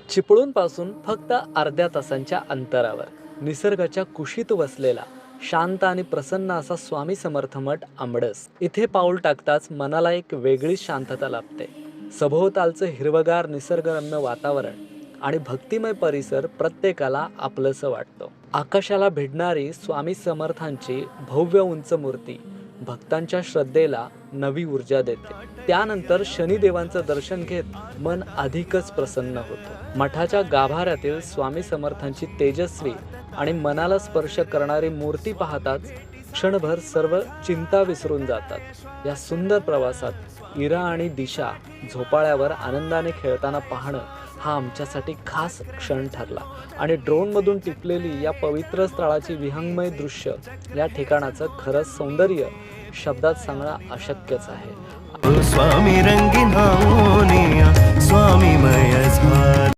चिपळूणपासून फक्त अर्ध्या तासांच्या अंतरावर निसर्गाच्या कुशीत वसलेला शांत आणि प्रसन्न असा स्वामी समर्थ मठ आंबडस. इथे पाऊल टाकताच मनाला एक वेगळीच शांतता लाभते. सभोवतालचं हिरवगार निसर्गरम्य वातावरण आणि भक्तिमय परिसर प्रत्येकाला आपलंसं वाटतं. आकाशाला भिडणारी स्वामी समर्थांची भव्य उंच मूर्ती भक्तांच्या श्रद्धेला नवी ऊर्जा देते. त्यानंतर शनिदेवांचं दर्शन घेत मन अधिकच प्रसन्न होतं. मठाच्या गाभाऱ्यातील स्वामी समर्थांची तेजस्वी आणि मनाला स्पर्श करणारी मूर्ती पाहताच क्षणभर सर्व चिंता विसरून जातात. या सुंदर प्रवासात इरा आणि दिशा झोपाळ्यावर आनंदाने खेळताना पाहणं हा आमच्यासाठी खास क्षण ठरला आणि ड्रोनमधून टिपलेली या पवित्र स्थळाची विहंगमय दृश्य या ठिकाणाचं खरंच सौंदर्य शब्दात सांगणं अशक्यच आहे. स्वामी रंगी स्वामी मय